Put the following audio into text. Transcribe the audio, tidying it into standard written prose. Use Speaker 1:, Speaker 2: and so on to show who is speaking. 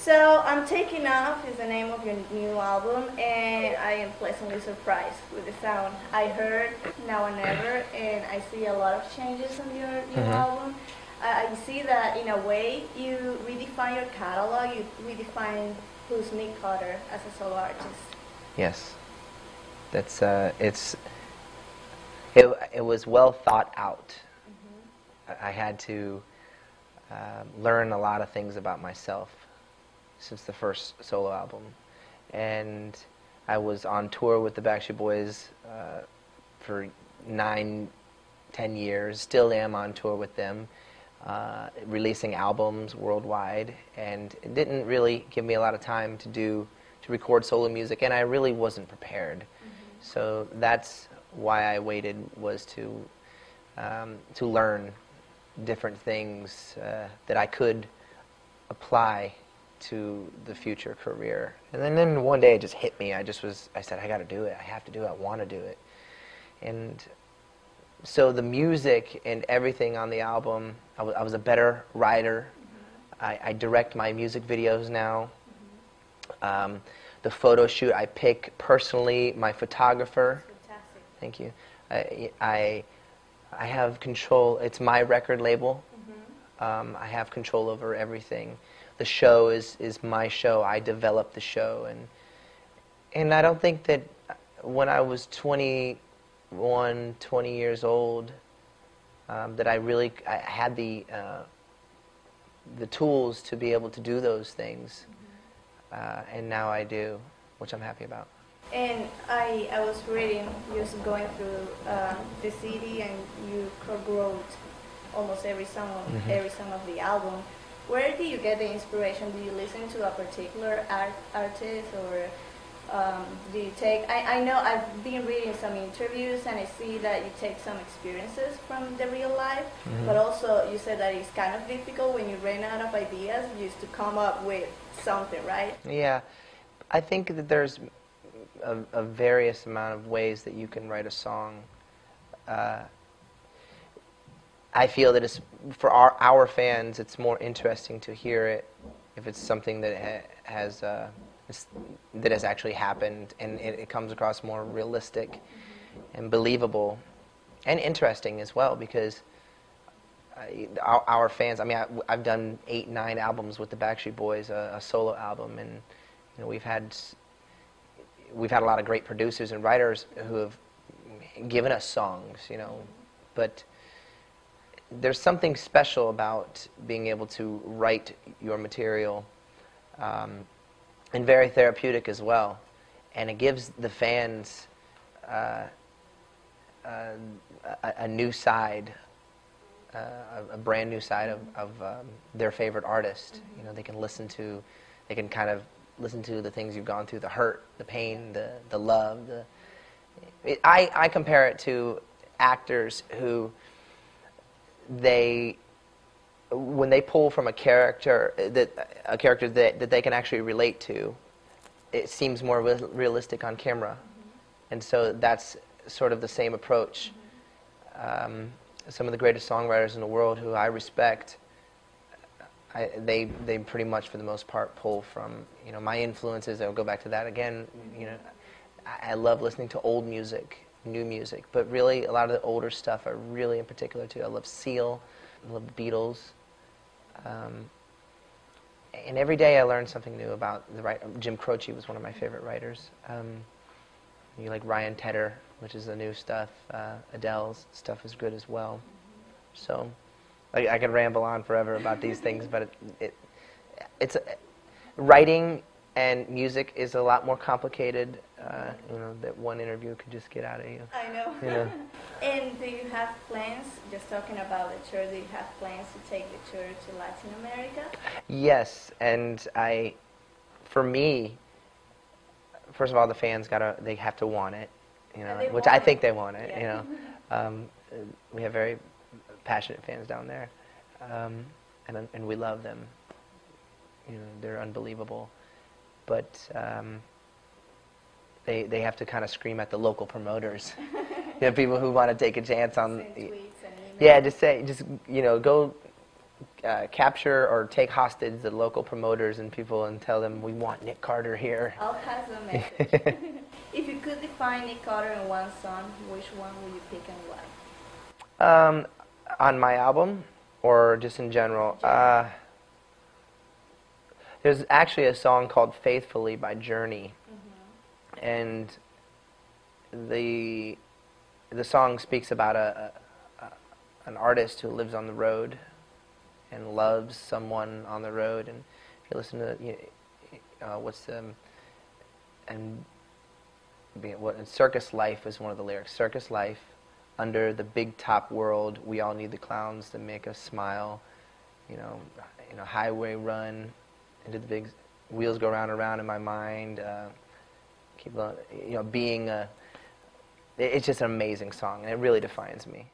Speaker 1: So I'm Taking Off is the name of your new album, and I am pleasantly surprised with the sound. I heard Now and Never, and I see a lot of changes on your new album. I see that in a way you redefine your catalog, you redefine who's Nick Carter as a solo artist.
Speaker 2: Yes, that's it was well thought out. I had to learn a lot of things about myself since the first solo album, and I was on tour with the Backstreet Boys for 9-10 years. Still am on tour with them, releasing albums worldwide, and it didn't really give me a lot of time to record solo music, and I really wasn't prepared. So that's why I waited, was to learn different things that I could apply to the future career. And then one day it just hit me. I said, I got to do it. I have to do it. I want to do it. And so the music and everything on the album, I was a better writer. I direct my music videos now. The photo shoot, I pick personally my photographer.
Speaker 1: Fantastic.
Speaker 2: Thank you. I have control. It's my record label. I have control over everything. The show is my show. I developed the show, and I don't think that when I was 21, 20 years old, that I had the tools to be able to do those things, and now I do, which I'm happy about.
Speaker 1: And I was reading, just going through the CD, and you co-wrote almost every song of the album. Where do you get the inspiration? Do you listen to a particular artist, or do you take... I know I've been reading some interviews, and I see that you take some experiences from the real life, but also you said that it's kind of difficult when you run out of ideas just to come up with something, right?
Speaker 2: Yeah. I think that there's a various amount of ways that you can write a song. I feel that it's, for our fans, it's more interesting to hear it if it's something that has actually happened, and it comes across more realistic and believable and interesting as well, because our fans, I mean, I've done 8-9 albums with the Backstreet Boys, a solo album, and you know, we've had a lot of great producers and writers who have given us songs, you know, but there's something special about being able to write your material, and very therapeutic as well, and it gives the fans a new side, a brand new side of their favorite artist. You know, they can kind of listen to the things you've gone through, the hurt, the pain, the love. I compare it to actors who, when they pull from a character that they can actually relate to, it seems more realistic on camera, and so that's sort of the same approach. Some of the greatest songwriters in the world who I respect, they pretty much for the most part pull from, you know, my influences. I'll go back to that again. You know, I love listening to old music, new music, but really a lot of the older stuff are really in particular too. I love Seal, I love the Beatles, and every day I learn something new about the writer. Jim Croce was one of my favorite writers. You like Ryan Tedder, which is the new stuff. Adele's stuff is good as well. So I could ramble on forever about these things, but it's writing and music is a lot more complicated, you know, that one interview could just get out of you.
Speaker 1: I know.
Speaker 2: You know?
Speaker 1: And do you have plans, just talking about the tour, do you have plans to take the tour to Latin America?
Speaker 2: Yes, and for me, first of all, the fans they have to want it, you know, which I think they want it,
Speaker 1: yeah.
Speaker 2: you know. We have very passionate fans down there, and we love them. You know, they're unbelievable. but they have to kind of scream at the local promoters. People who want to take a chance on.
Speaker 1: Send tweets and emails.
Speaker 2: Yeah, just go capture or take hostage the local promoters and people and tell them we want Nick Carter here.
Speaker 1: I'll pass the message. If you could define Nick Carter in one song, which one would you pick and why?
Speaker 2: On my album, or just in general? There's actually a song called "Faithfully" by Journey, and the song speaks about an artist who lives on the road and loves someone on the road. And if you listen to Circus Life is one of the lyrics. Circus life, under the big top world, we all need the clowns to make us smile. Highway run into the big wheels go round and round in my mind. Keep on, being it's just an amazing song, and it really defines me.